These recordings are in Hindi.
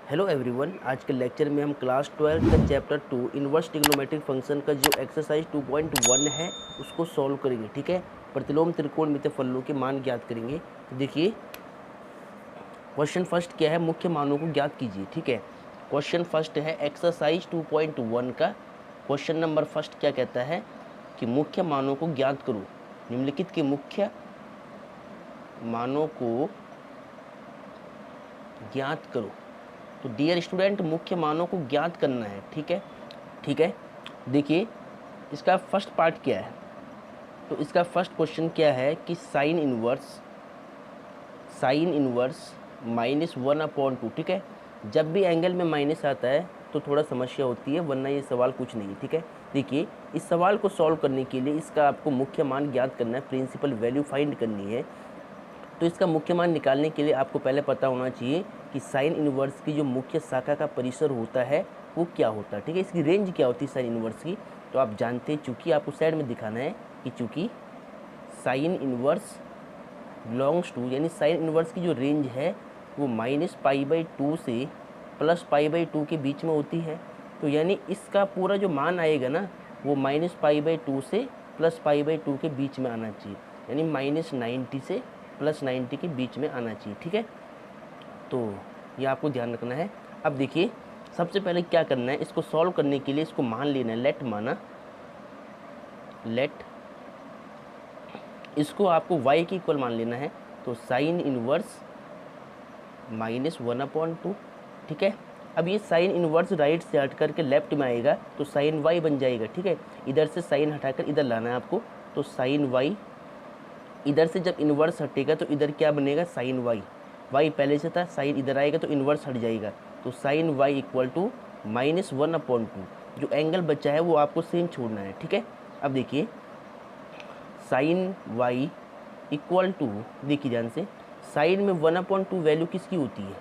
हेलो एवरीवन, आज के लेक्चर में हम क्लास 12 का चैप्टर 2 इनवर्स ट्रिग्नोमेट्रिक फंक्शन का जो एक्सरसाइज 2.1 है उसको सॉल्व करेंगे। ठीक है, प्रतिलोम त्रिकोण मित फलनों के मान ज्ञात करेंगे। तो देखिए क्वेश्चन फर्स्ट क्या है, मुख्य मानों को ज्ञात कीजिए। ठीक है, क्वेश्चन फर्स्ट है एक्सरसाइज 2.1 का क्वेश्चन नंबर फर्स्ट क्या कहता है कि मुख्य मानों को ज्ञात करो। निम्नलिखित के मुख्य मानों को ज्ञात करो। तो डियर स्टूडेंट, मुख्य मानों को ज्ञात करना है। ठीक है, देखिए इसका फर्स्ट पार्ट क्या है। तो इसका फर्स्ट क्वेश्चन क्या है कि साइन इनवर्स -1/2। ठीक है, जब भी एंगल में माइनस आता है तो थोड़ा समस्या होती है, वरना ये सवाल कुछ नहीं है। ठीक है, देखिए इस सवाल को सॉल्व करने के लिए इसका आपको मुख्य मान ज्ञात करना है, प्रिंसिपल वैल्यू फाइंड करनी है। तो इसका मुख्य मान निकालने के लिए आपको पहले पता होना चाहिए कि साइन इनवर्स की जो मुख्य शाखा का परिसर होता है वो क्या होता है। ठीक है, इसकी रेंज क्या होती है साइन इनवर्स की, तो आप जानते हैं, चूँकि आपको साइड में दिखाना है कि चूँकि साइन इनवर्स बिलोंग्स टू, यानी साइन इनवर्स की जो रेंज है वो -π/2 से +π/2 के बीच में होती है। तो यानी इसका पूरा जो मान आएगा ना वो -π/2 से +π/2 के बीच में आना चाहिए, यानी -90 से +90 के बीच में आना चाहिए। ठीक है, तो ये आपको ध्यान रखना है। अब देखिए सबसे पहले क्या करना है, इसको सॉल्व करने के लिए इसको मान लेना है, लेट इसको आपको y के इक्वल मान लेना है। तो साइन इनवर्स -1/2। ठीक है, अब ये साइन इनवर्स राइट से हट करके लेफ्ट में आएगा तो साइन y बन जाएगा। ठीक है, इधर से साइन हटाकर इधर लाना है आपको, तो साइन y, इधर से जब इन्वर्स हटेगा तो इधर क्या बनेगा, साइन y पहले से था, साइन इधर आएगा तो इन्वर्स हट जाएगा, तो साइन y इक्वल टू -1/2। जो एंगल बचा है वो आपको सेम छोड़ना है। ठीक है, अब देखिए साइन y इक्वल टू, देखिए ध्यान से, साइन में 1/2 वैल्यू किसकी होती है,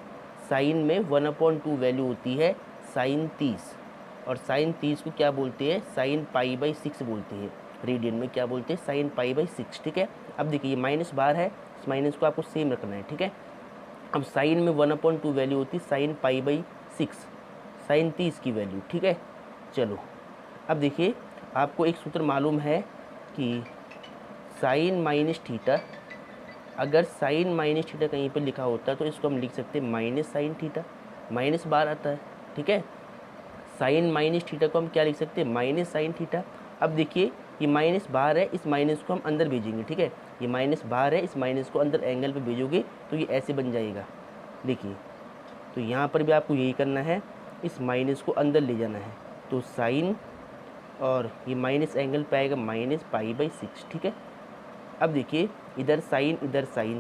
साइन में 1/2 वैल्यू होती है साइन 30, और साइन 30 को क्या बोलते हैं, साइन π/6 बोलते हैं। रेडियन में क्या बोलते हैं, साइन π/6। ठीक है, अब देखिए ये माइनस बार है, इस माइनस को आपको सेम रखना है। ठीक है, अब साइन में 1/2 वैल्यू होती है साइन π/6, साइन 30 की वैल्यू। ठीक है, चलो अब देखिए आपको एक सूत्र मालूम है कि साइन माइनस थीटा, अगर साइन माइनस थीटा कहीं पर लिखा होता है तो इसको हम लिख सकते हैं माइनस साइन थीटा, माइनस बार आता है। ठीक है, साइन माइनस थीटा को हम क्या लिख सकते हैं, माइनस साइन थीटा। अब देखिए ये माइनस बाहर है, इस माइनस को हम अंदर भेजेंगे। ठीक है, ये माइनस बाहर है, इस माइनस को अंदर एंगल पे भेजोगे तो ये ऐसे बन जाएगा। देखिए, तो यहाँ पर भी आपको यही करना है, इस माइनस को अंदर ले जाना है, तो साइन और ये माइनस एंगल पे आएगा -π/6। ठीक है, अब देखिए इधर साइन,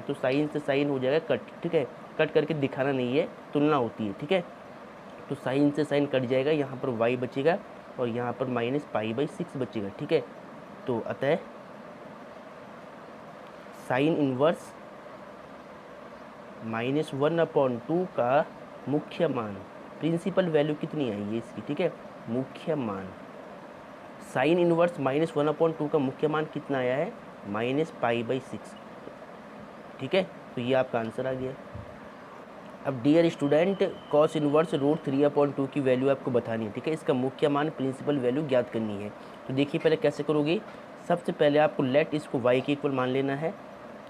तो साइन से साइन हो जाएगा कट। ठीक है, कट करके दिखाना नहीं है, तुलना होती है। ठीक है, तो साइन से साइन कट जाएगा, यहाँ पर y बचेगा और यहाँ पर -π/6 बचेगा। ठीक है, तो अतः साइन इनवर्स -1/2 का मुख्य मान, प्रिंसिपल वैल्यू कितनी आई है इसकी। ठीक है, मुख्य मान साइन इनवर्स -1/2 का मुख्य मान कितना आया है, -π/6। ठीक है, तो ये आपका आंसर आ गया। अब डियर स्टूडेंट, कॉस इनवर्स √3/2 की वैल्यू आपको बतानी है। ठीक है, इसका मुख्य मान प्रिंसिपल वैल्यू ज्ञात करनी है। तो देखिए पहले कैसे करोगे, सबसे पहले आपको लेट इसको y के इक्वल मान लेना है,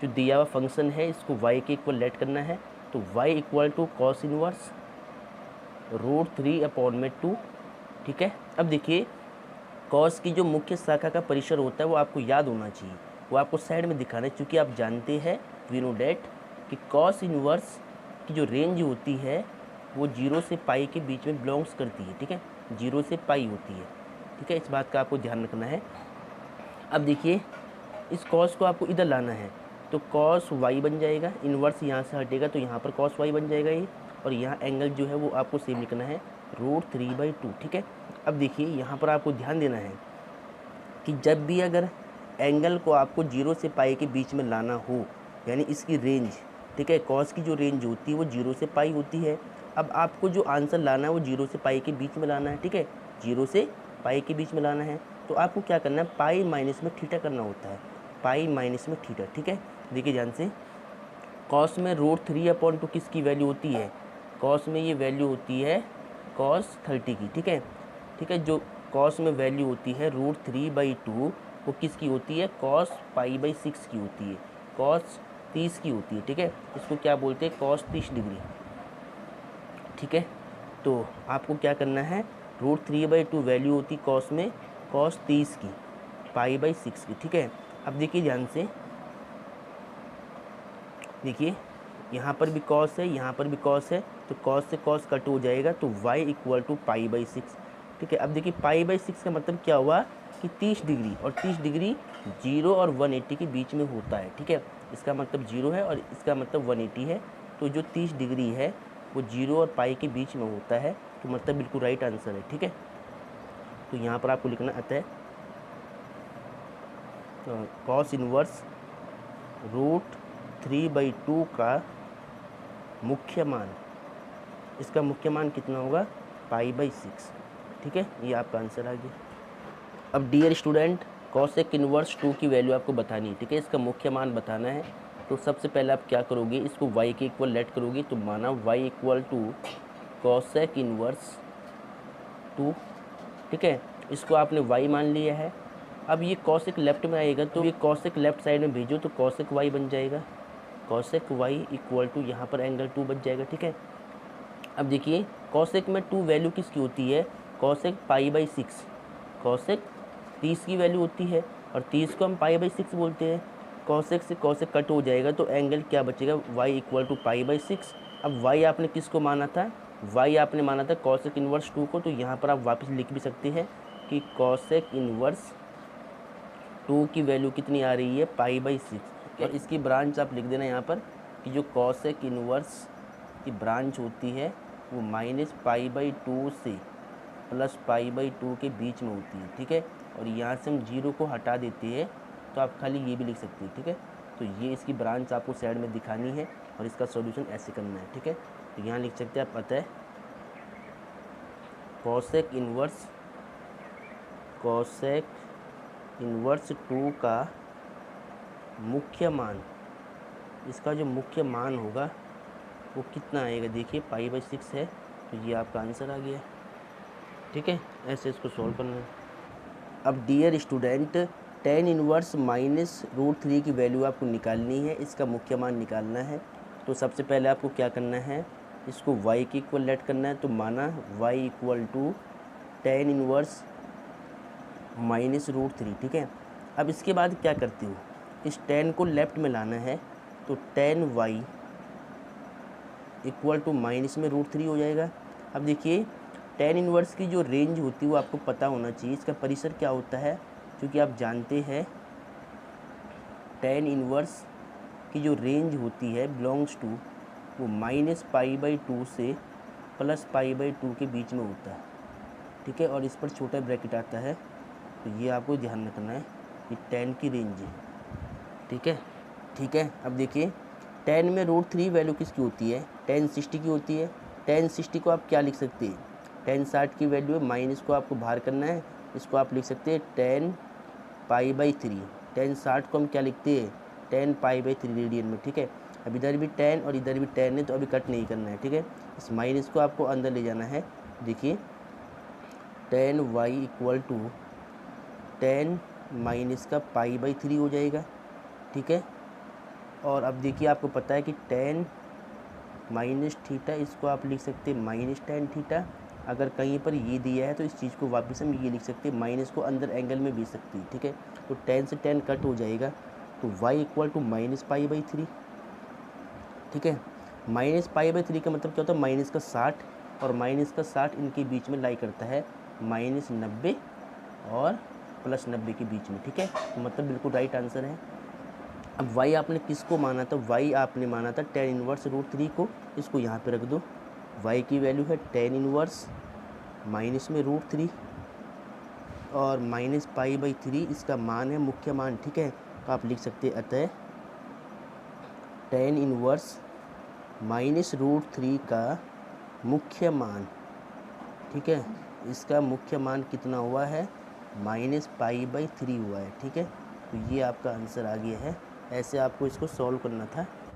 जो दिया हुआ फंक्शन है इसको y के इक्वल लेट करना है। तो y equal to cos inverse √3/2। ठीक है, अब देखिए कॉस की जो मुख्य शाखा का परिसर होता है वो आपको याद होना चाहिए, वो आपको साइड में दिखाना है, क्योंकि आप जानते हैं वी नो डेट कि कॉस इनवर्स की जो रेंज होती है वो 0 से पाई के बीच में बिलोंग्स करती है। ठीक है, 0 से पाई होती है। ठीक है, इस बात का आपको ध्यान रखना है। अब देखिए इस कॉस को आपको इधर लाना है, तो कॉस y बन जाएगा, इनवर्स यहाँ से हटेगा तो यहाँ पर कॉस y बन जाएगा ये, और यहाँ एंगल जो है वो आपको सेम लिखना है √3/2। ठीक है, अब देखिए यहाँ पर आपको ध्यान देना है कि जब भी अगर एंगल को आपको 0 से पाई के बीच में लाना हो, यानी इसकी रेंज, ठीक है, कॉस की जो रेंज होती है वो 0 से पाई होती है। अब आपको जो आंसर लाना है वो 0 से पाई के बीच में लाना है। ठीक है, 0 से पाई के बीच में लाना है, तो आपको क्या करना है, पाई माइनस में थीटा करना होता है, पाई माइनस में थीटा। ठीक है, देखिए ध्यान से, कॉस में √3/2 किसकी वैल्यू होती है, कॉस में ये वैल्यू होती है कॉस 30 की, ठीक है। ठीक है, जो कॉस में वैल्यू होती है √3/2 वो किसकी होती है, कॉस π/6 की होती है, कॉस 30 की होती है, ठीक है। इसको क्या बोलते हैं, कॉस 30 डिग्री, ठीक है। तो आपको क्या करना है, √3/2 वैल्यू होती कॉस में कॉस 30 की π/6 की, ठीक है। अब देखिए ध्यान से, देखिए यहाँ पर भी कॉस है, यहाँ पर भी कॉस है, तो कॉस से कॉस कट हो जाएगा, तो y = π/6, ठीक है। अब देखिए π/6 का मतलब क्या हुआ कि 30 डिग्री, और 30 डिग्री 0 और 180 के बीच में होता है, ठीक है। इसका मतलब 0 है और इसका मतलब 180 है, तो जो 30 डिग्री है वो 0 और पाई के बीच में होता है, तो मतलब बिल्कुल राइट आंसर है, ठीक है। तो यहाँ पर आपको लिखना आता है कॉस इनवर्स √3/2 का मुख्य मान, इसका मुख्य मान कितना होगा, π/6, ठीक है। ये आपका आंसर आ गया। अब डियर स्टूडेंट, कॉसेक इनवर्स 2 की वैल्यू आपको बतानी है, ठीक है। इसका मुख्य मान बताना है, तो सबसे पहले आप क्या करोगे, इसको y के इक्वल लेट करोगे, तो माना y = कॉसेक इनवर्स 2, ठीक है। इसको आपने y मान लिया है। अब ये कॉसेक लेफ्ट में आएगा, तो ये कॉसेक लेफ्ट साइड में भेजो तो कॉसेक y बन जाएगा, कॉसेक y = यहाँ पर एंगल 2 बच जाएगा, ठीक है। अब देखिए कॉसेक में 2 वैल्यू किसकी होती है, कॉसेक π/6, कॉसेक 30 की वैल्यू होती है, और 30 को हम π/6 बोलते हैं। कॉसेक से कॉसेक कट हो जाएगा, तो एंगल क्या बचेगा, y = π/6। अब y आपने किसको माना था, y आपने माना था कॉसेक इनवर्स 2 को, तो यहाँ पर आप वापस लिख भी सकते हैं कि कॉसेक इनवर्स 2 की वैल्यू कितनी आ रही है, π/6। और इसकी ब्रांच आप लिख देना यहाँ पर कि जो कॉसेक इनवर्स की ब्रांच होती है वो -π/2 से +π/2 के बीच में होती है, ठीक है। और यहाँ से हम 0 को हटा देते हैं, तो आप खाली ये भी लिख सकते हैं, ठीक है। तो ये इसकी ब्रांच आपको साइड में दिखानी है और इसका सॉल्यूशन ऐसे करना है, ठीक है। तो यहाँ लिख सकते हैं आप, अतः कॉसेक इनवर्स 2 का मुख्य मान, इसका जो मुख्य मान होगा वो कितना आएगा, देखिए π/6 है, तो ये आपका आंसर आ गया, ठीक है। ऐसे इसको सॉल्व करना है। अब डियर स्टूडेंट, tan इनवर्स -√3 की वैल्यू आपको निकालनी है, इसका मुख्य मान निकालना है। तो सबसे पहले आपको क्या करना है, इसको y के इक्वल लेट करना है, तो माना y = tan इनवर्स -√3, ठीक है। अब इसके बाद क्या करते हो, इस tan को लेफ्ट में लाना है, तो tan y = माइनस में √3 हो जाएगा। अब देखिए tan इनवर्स की जो रेंज होती है वो आपको पता होना चाहिए, इसका परिसर क्या होता है, क्योंकि आप जानते हैं tan इनवर्स की जो रेंज होती है बिलोंग्स टू वो -π/2 से +π/2 के बीच में होता है, ठीक है। और इस पर छोटा ब्रैकेट आता है, तो ये आपको ध्यान रखना है कि tan की रेंज है, ठीक है। अब देखिए tan में √3 वैल्यू किसकी होती है, tan 60 की होती है। tan 60 को आप क्या लिख सकते हैं, tan 60 की वैल्यू है, माइनस को आपको बाहर करना है, इसको आप लिख सकते हैं tan π/3। tan 60 को हम क्या लिखते हैं, tan π/3 रेडियन में, ठीक है। अब इधर भी tan और इधर भी tan है, तो अभी कट नहीं करना है, ठीक है। इस माइनस को आपको अंदर ले जाना है। देखिए tan y = tan माइनस का π/3 हो जाएगा, ठीक है। और अब देखिए आपको पता है कि tan -θ, इसको आप लिख सकते हैं -tan θ। अगर कहीं पर ये दिया है तो इस चीज़ को वापस हम ये लिख सकते हैं, माइनस को अंदर एंगल में भेज सकते हैं, ठीक है। तो tan से tan कट हो जाएगा, तो y = -π/3, ठीक है। -π/3 का मतलब क्या होता है, माइनस का 60 और माइनस का 60 इनके बीच में लाई करता है, -90 और +90 के बीच में, ठीक है। तो मतलब बिल्कुल राइट आंसर है। अब y आपने किसको माना था, y आपने माना था tan इनवर्स √3 को, इसको यहाँ पे रख दो। y की वैल्यू है tan इनवर्स माइनस में √3 और -π/3 इसका मान है, मुख्य मान, ठीक है। तो आप लिख सकते हैं, अतः tan इनवर्स -√3 का मुख्य मान, ठीक है, इसका मुख्य मान कितना हुआ है, -π/3 हुआ है, ठीक है। तो ये आपका आंसर आ गया है। ऐसे आपको इसको सॉल्व करना था।